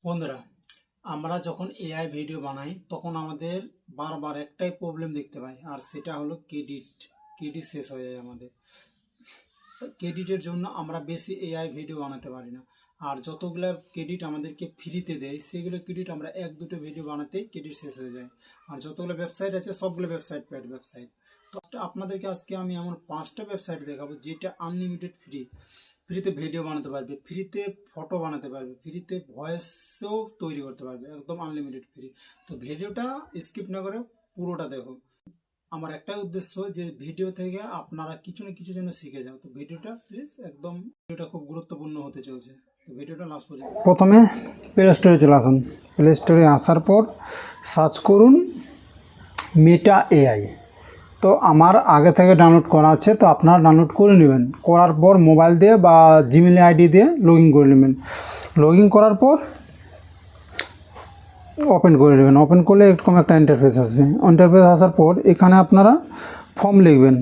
বন্ধুরা, আমরা যখন এআই ভিডিও বানাই তখন আমাদের বারবার একটাই প্রবলেম দেখতে পাই, আর সেটা হলো ক্রেডিট শেষ হয়ে যায় আমাদের। তো ক্রেডিটের জন্য আমরা বেশি এআই ভিডিও বানাতে পারি না। আর যতগুলো ক্রেডিট আমাদেরকে ফ্রিতে দেয় সেগুলো ক্রেডিট আমরা এক দুটো ভিডিও বানাতেই ক্রেডিট শেষ হয়ে যায়। আর যতগুলো ওয়েবসাইট আছে সবগুলো পেড ওয়েবসাইট। তো আপনাদেরকে আজকে আমি এমন 5টা ওয়েবসাইট দেখাবো যেটা আনলিমিটেড ফ্রিতে ভিডিও বানাতে পারবে, ফ্রিতে ফটো বানাতে পারবে, ফ্রিতে ভয়েসও তৈরি করতে পারবে, একদম আনলিমিটেড ফ্রি। তো ভিডিওটা স্কিপ না করে পুরোটা দেখো। আমার একটাই উদ্দেশ্য যে ভিডিও থেকে আপনারা কিছু না কিছু যেন শিখে যাও। তো ভিডিওটা প্লিজ একদম, ভিডিওটা খুব গুরুত্বপূর্ণ হতে চলছে। তো ভিডিওটা লাস্ট পর্যন্ত। প্রথমে প্লে স্টোরে চলে আসুন। প্লে স্টোরে আসার পর সার্চ করুন মেটা এআই। তো আমার আগে থেকে ডাউনলোড করা আছে, তো আপনারা ডাউনলোড করে নেবেন। করার পর মোবাইল দিয়ে বা জিমেল আইডি দিয়ে লগ ইন করে নেবেন। লগ ইন করার পর ওপেন করে নেবেন। ওপেন করলে এরকম একটা ইন্টারফেস আসবে। ইন্টারফেস আসার পর এখানে আপনারা ফর্ম লিখবেন।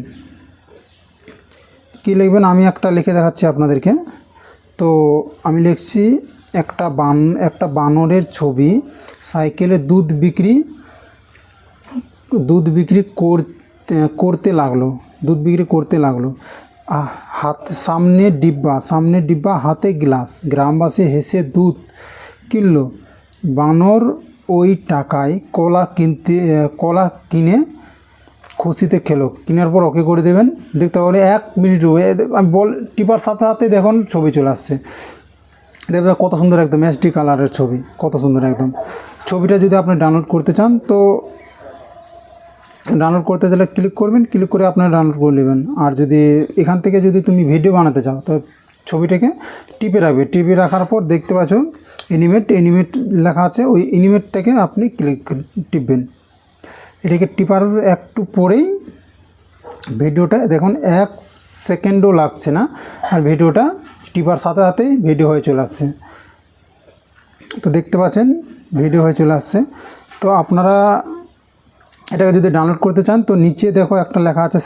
কী লিখবেন আমি একটা লিখে দেখাচ্ছি আপনাদেরকে। তো আমি লিখছি একটা বানরের ছবি, সাইকেলে দুধ বিক্রি করতে লাগলো। সামনে ডিব্বা হাতে গ্লাস, গ্রামবাসী হেসে দুধ কিনলো। বানর ওই টাকায় কলা কিনে খুশিতে খেলো। কেনার পর ওকে করে দেবেন। দেখতে পাবেন 1 মিনিট আমি টিপার সাথে সাথে দেখুন ছবি চলে আসছে। দেখবে কত সুন্দর, একদম এসডি কালারের ছবি, কত সুন্দর একদম। ছবিটা যদি আপনি ডাউনলোড করতে চান তো ডাউনলোড করতে গেলে ক্লিক করবেন, ক্লিক করে আপনারা ডাউনলোড করে নেবেন। আর যদি এখান থেকে যদি তুমি ভিডিও বানাতে চাও তো ছবিটাকে টিপে রাখবে। টিপে রাখার পর দেখতে পাচ্ছ এনিমেট লেখা আছে, ওই এনিমেটটাকে আপনি টিপবেন। এটাকে টিপার একটু পরেই ভিডিওটা দেখুন 1 সেকেন্ডও লাগছে না, আর ভিডিওটা টিপার সাথে সাথেই ভিডিও হয়ে চলে আসছে। তো দেখতে পাচ্ছেন ভিডিও হয়ে চলে আসছে। তো আপনারা এটাকে যদি ডাউনলোড করতে চান তো নিচে দেখো একটা লেখা আছে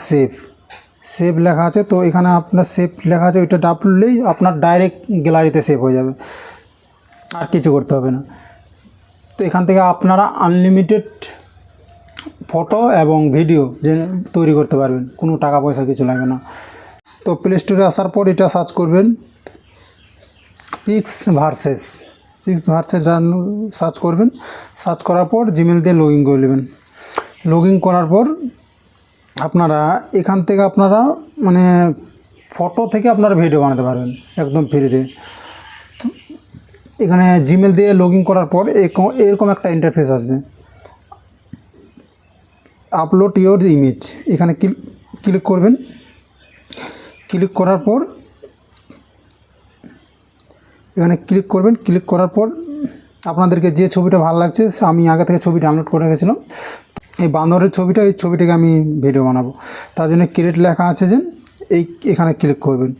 সেভ লেখা আছে। তো এখানে আপনার সেভ লেখা আছে, ওইটা ডাবলেই আপনার ডাইরেক্ট গ্যালারিতে সেভ হয়ে যাবে, আর কিছু করতে হবে না। তো এখান থেকে আপনারা আনলিমিটেড ফটো এবং ভিডিও তৈরি করতে পারবেন, কোনো টাকা পয়সা কিছু লাগবে না। তো প্লে স্টোরে আসার পর এটা সার্চ করবেন পিক্স ভার্সেস সার্চ করবেন। সার্চ করার পর জিমেল দিয়ে লগ ইন করে নেবেন। লগ ইন করার পর আপনারা এখান থেকে আপনারা মানে ফটো থেকে আপনারা ভিডিও বানাতে পারবেন একদম ফ্রিতে। এখানে জিমেল দিয়ে লগ ইন করার পর এরকম একটা ইন্টারফেস আসবে, আপলোড ইওর ইমেজ। এখানে ক্লিক করবেন। ক্লিক করার পর এখানে ক্লিক করার পর আপনাদেরকে যে ছবিটা ভালো লাগছে, আমি আগে থেকে ছবি ডাউনলোড করে রেখেছিলাম, এই বান্দরের ছবিটা, এই ছবিটাকে আমি ভিডিও বানাবো। তার জন্য ক্রিয়েট লেখা আছে যে এখানে ক্লিক করবেন।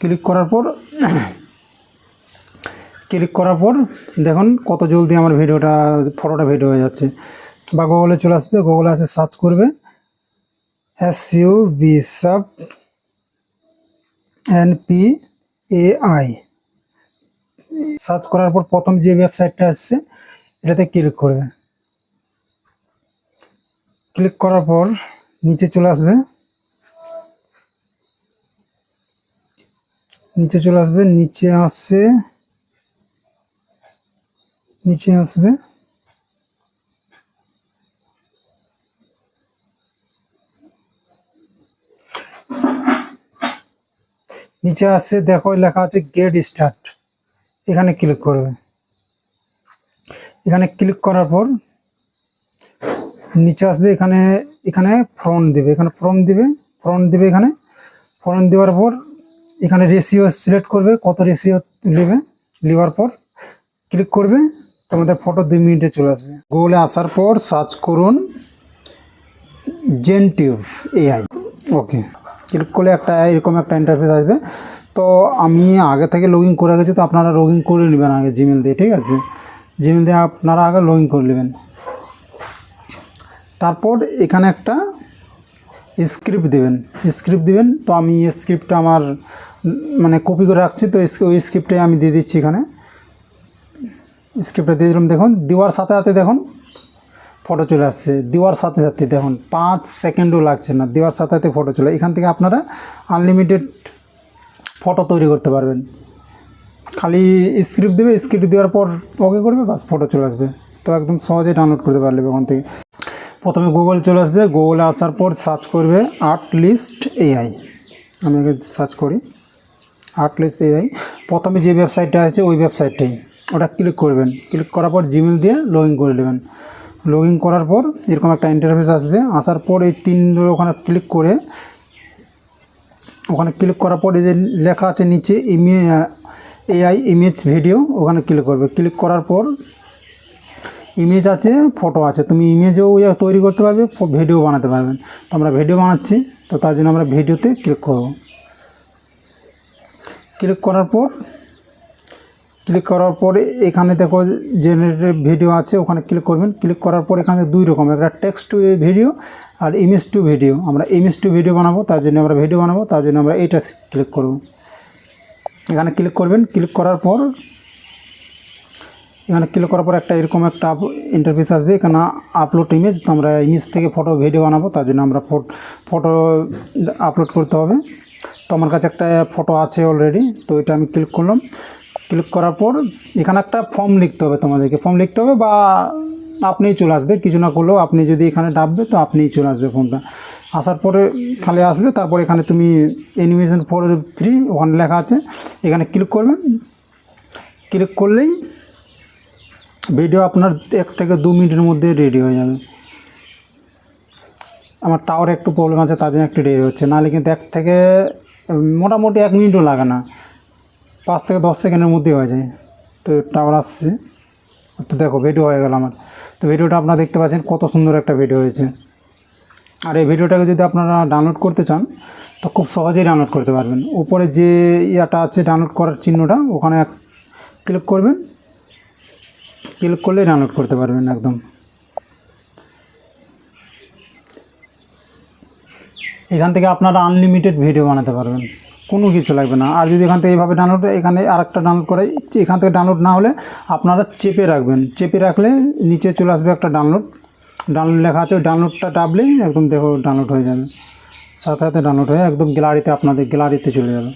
ক্লিক করার পর দেখুন কত জলদি আমার ফটোটা ভিডিও হয়ে যাচ্ছে। বা গুগলে চলে আসবে, গুগলে আসে সার্চ করবে SUBSUBNPAI। সার্চ করার পর প্রথম যে ওয়েবসাইটটা আসছে এটাতে ক্লিক করবে। ক্লিক করার পর নিচে চলে আসবে, নিচে আসবে নিচে আসছে দেখো লেখা আছে গেট স্টার্ট। এখানে ক্লিক করবে। এখানে ক্লিক করার পর নিচে আসবে, এখানে ফ্রন্ট দিবে, এখানে ফ্রন্ট দেওয়ার পর এখানে রেশিও সিলেক্ট করবে, কত রেশিও নেওয়ার পর ক্লিক করবে। তোমাদের ফটো 2 মিনিটে চলে আসবে। গুগলে আসার পর সার্চ করুন জেনটিউব এআই। ওকে, ক্লিক করলে এরকম একটা ইন্টারফেস আসবে। তো আমি আগে থেকে লগ ইন করে গেছি, তো আপনারা লগ ইন করে নেবেন আগে জিমেল দিয়ে, ঠিক আছে? জিমেল দিয়ে আপনারা আগে লগ ইন করে নেবেন। তারপর এখানে একটা স্ক্রিপ্ট দিবেন। তো আমি স্ক্রিপ্টটা আমার মানে কপি করে রাখছি, তো ওই স্ক্রিপ্টে আমি দিয়ে দিচ্ছি এখানে। স্ক্রিপ্টটা দিয়ে দিলাম, দেখুন দেওয়ার সাথে সাথে দেখুন ফটো চলে আসছে, দেওয়ার সাথে সাথে দেখুন 5 সেকেন্ডও লাগছে না, দেওয়ার সাথে সাথে ফটো চলে। এখান থেকে আপনারা আনলিমিটেড ফটো তৈরি করতে পারবেন। খালি স্ক্রিপ্ট দেবে, স্ক্রিপ্ট দেওয়ার পর ওকে করবে, বাস ফটো চলে আসবে। তো একদম সহজেই ডাউনলোড করতে পারবে ওখান থেকে। প্রথমে গুগল চলে আসবে, গুগলে আসার পর সার্চ করবে আর্টলিস্ট এআই। আমি আগে সার্চ করি আর্টলিস্ট এআই। প্রথমে যে ওয়েবসাইটটা আছে ওই ওয়েবসাইটটাই, ওটা ক্লিক করবেন। ক্লিক করার পর জিমেল দিয়ে লগ ইন করে নেবেন। লগ ইন করার পর এরকম একটা ইন্টারফেস আসবে। আসার পর এই 3 ওখানে ক্লিক করে, ওখানে ক্লিক করার পর এই যে লেখা আছে নিচে এআই ইমেজ ভিডিও, ওখানে ক্লিক করবে। ক্লিক করার পর ইমেজ আছে, ফটো আছে, তুমি ইমেজও তৈরি করতে পারবে, ভিডিও বানাতে পারবেন। তো আমরা ভিডিও বানাচ্ছি, তো তার জন্য আমরা ভিডিওতে ক্লিক করব। ক্লিক করার পর এখানে দেখো জেনারেটেড ভিডিও আছে, ওখানে ক্লিক করবেন। ক্লিক করার পর এখানে 2 রকম, একটা টেক্সট টু ভিডিও আর ইমেজ টু ভিডিও। আমরা ইমেজ টু ভিডিও বানাবো, তার জন্য আমরা ভিডিও বানাবো, তার জন্য আমরা এইটা ক্লিক করব। এখানে ক্লিক করবেন। ক্লিক করার পর একটা এরকম একটা ইন্টারফেস আসবে, এখানে আপলোড ইমেজ। তো আমরা ইমেজ থেকে ফটো ভিডিও বানাবো, তার জন্য আমরা ফটো আপলোড করতে হবে। তো আমার কাছে একটা ফটো আছে অলরেডি, তো এটা আমি ক্লিক করলাম। ক্লিক করার পর এখানে একটা ফর্ম লিখতে হবে, তোমাদেরকে ফর্ম লিখতে হবে, বা আপনিই চলে আসবে, কিছু না করলেও আপনি যদি এখানে ডাকবে তো আপনিই চলে আসবে ফর্মটা। আসার পরে খালি আসবে, তারপর এখানে তুমি অ্যানিমেশন ফর ফ্রি ওখানে লেখা আছে, এখানে ক্লিক করবেন। ক্লিক করলেই ভিডিও আপনার 1 থেকে 2 মিনিটের মধ্যে রেডি হয়ে যাবে। আমার টাওয়ার একটু প্রবলেম আছে, তার জন্য একটু দেরি হচ্ছে, নাহলে কিন্তু 1 থেকে মোটামুটি 1 মিনিটও লাগে না, 5 থেকে 10 সেকেন্ডের মধ্যে হয়ে যায়। তো টাওয়ার আসছে, তো দেখো ভিডিও হয়ে গেল আমার। তো ভিডিওটা আপনারা দেখতে পাচ্ছেন কত সুন্দর একটা ভিডিও হয়েছে। আর এই ভিডিওটাকে যদি আপনারা ডাউনলোড করতে চান তো খুব সহজেই ডাউনলোড করতে পারবেন। উপরে যে ইয়াটা আছে ডাউনলোড করার চিহ্নটা, ওখানে ক্লিক করবেন। ক্লিক করলেই ডাউনলোড করতে পারবেন একদম। এখান থেকে আপনারা আনলিমিটেড ভিডিও বানাতে পারবেন, কোনো কিছু লাগবে না। আর যদি এখান থেকে এইভাবে ডাউনলোড, এখানে আরেকটা ডাউনলোড করাই, এখান থেকে ডাউনলোড না হলে আপনারা চেপে রাখবেন। চেপে রাখলে নিচে চলে আসবে একটা ডাউনলোড লেখা আছে, ওই ডাউনলোডটা টাপলেই একদম দেখো ডাউনলোড হয়ে যাবে, সাথে সাথে ডাউনলোড হয়ে একদম গ্যালারিতে, আপনাদের গ্যালারিতে চলে যাবে।